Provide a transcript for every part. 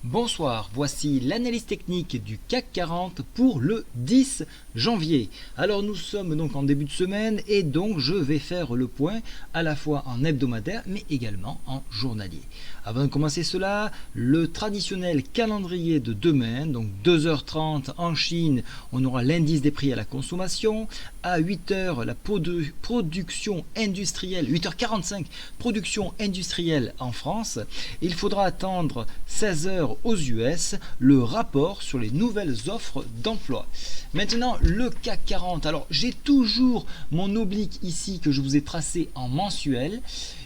Bonsoir, voici l'analyse technique du CAC 40 pour le 10 janvier. Alors nous sommes donc en début de semaine et donc je vais faire le point à la fois en hebdomadaire mais également en journalier. Avant de commencer cela, le traditionnel calendrier de demain, donc 2h30 en Chine, on aura l'indice des prix à la consommation. À 8h, la production industrielle, 8h45, production industrielle en France. Il faudra attendre 16h aux US, le rapport sur les nouvelles offres d'emploi. Maintenant, le CAC 40. Alors, j'ai toujours mon oblique ici que je vous ai tracé en mensuel.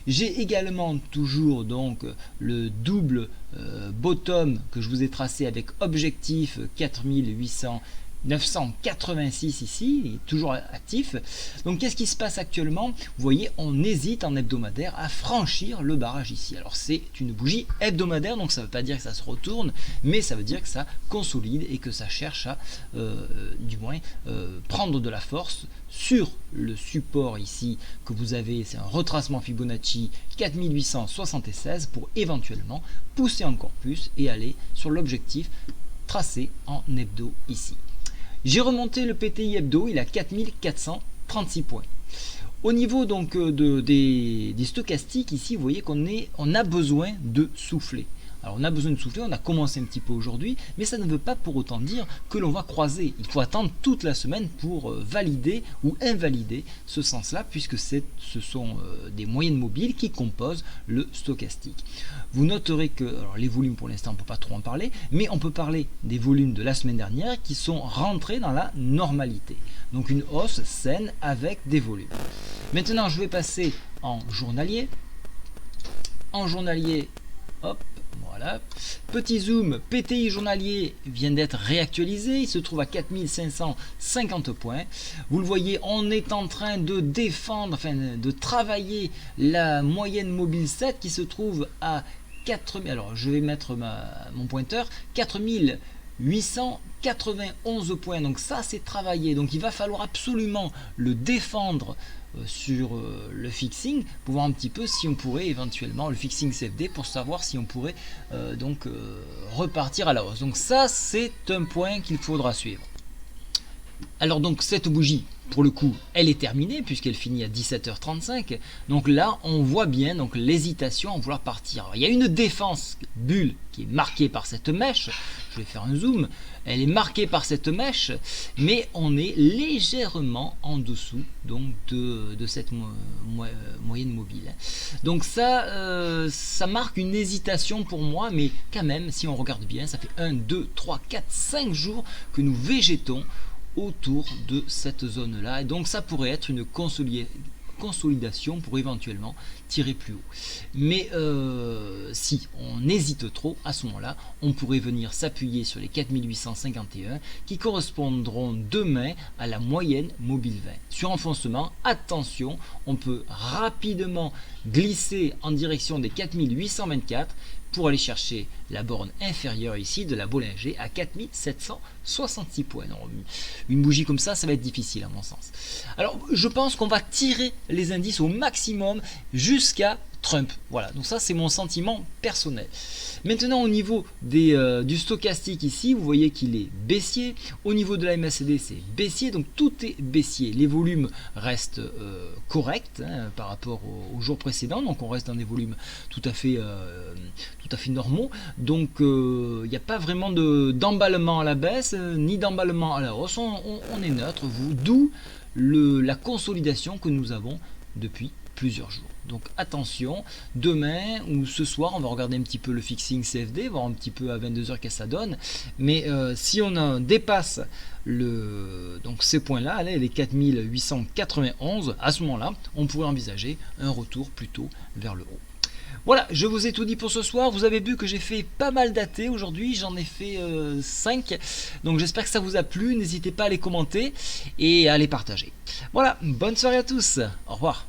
J'ai également toujours donc le double bottom que je vous ai tracé avec objectif 986 ici, il est toujours actif. Donc qu'est-ce qui se passe actuellement? Vous voyez, on hésite en hebdomadaire à franchir le barrage ici. Alors c'est une bougie hebdomadaire, donc ça ne veut pas dire que ça se retourne, mais ça veut dire que ça consolide et que ça cherche à du moins prendre de la force sur le support ici que vous avez. C'est un retracement Fibonacci 4876 pour éventuellement pousser encore plus et aller sur l'objectif tracé en hebdo ici. J'ai remonté le PTI hebdo, il a 4436 points. Au niveau donc des stochastiques ici, vous voyez on a besoin de souffler. Alors on a besoin de souffler, on a commencé un petit peu aujourd'hui, mais ça ne veut pas pour autant dire que l'on va croiser. Il faut attendre toute la semaine pour valider ou invalider ce sens-là, puisque ce sont des moyennes mobiles qui composent le stochastique. Vous noterez que alors les volumes pour l'instant on ne peut pas trop en parler, mais on peut parler des volumes de la semaine dernière qui sont rentrés dans la normalité. Donc une hausse saine avec des volumes. Maintenant je vais passer en journalier. En journalier, hop. Voilà. Petit zoom, PTI journalier vient d'être réactualisé, il se trouve à 4550 points. Vous le voyez, on est en train de défendre, enfin de travailler la moyenne mobile 7 qui se trouve à 4000. Alors je vais mettre mon pointeur, 4891 points. Donc ça c'est travaillé. Donc il va falloir absolument le défendre sur le fixing pour voir un petit peu si on pourrait éventuellement le fixing CFD pour savoir si on pourrait repartir à la hausse. Donc ça c'est un point qu'il faudra suivre. Alors donc cette bougie pour le coup elle est terminée puisqu'elle finit à 17h35. Donc là on voit bien donc l'hésitation à vouloir partir. Alors, il y a une défense bulle qui est marquée par cette mèche. Je vais faire un zoom. Elle est marquée par cette mèche, mais on est légèrement en dessous donc de cette moyenne mobile. Donc ça, ça marque une hésitation pour moi, mais quand même, si on regarde bien, ça fait 1, 2, 3, 4, 5 jours que nous végétons autour de cette zone-là. Et donc ça pourrait être une consolidation pour éventuellement tirer plus haut. Mais si on hésite trop, à ce moment-là, on pourrait venir s'appuyer sur les 4851 qui correspondront demain à la moyenne mobile 20. Sur enfoncement, attention, on peut rapidement glisser en direction des 4824 pour aller chercher la borne inférieure ici de la Bollinger à 4766 points. Non, une bougie comme ça va être difficile à mon sens. Alors je pense qu'on va tirer les indices au maximum jusqu'à Trump. Voilà, donc ça c'est mon sentiment personnel. Maintenant au niveau du stochastique ici, vous voyez qu'il est baissier. Au niveau de la MACD c'est baissier, donc tout est baissier. Les volumes restent corrects par rapport au jour précédent, donc on reste dans des volumes tout à fait normaux. Donc il n'y a pas vraiment d'emballement à la baisse, ni d'emballement à la hausse, on est neutre, d'où la consolidation que nous avons depuis plusieurs jours. Donc attention, demain ou ce soir, on va regarder un petit peu le fixing CFD, voir un petit peu à 22h qu'est-ce que ça donne. Mais si on dépasse donc ces points-là, les 4891, à ce moment-là, on pourrait envisager un retour plutôt vers le haut. Voilà, je vous ai tout dit pour ce soir. Vous avez vu que j'ai fait pas mal d'AT aujourd'hui, j'en ai fait 5. Donc j'espère que ça vous a plu. N'hésitez pas à les commenter et à les partager. Voilà, bonne soirée à tous. Au revoir.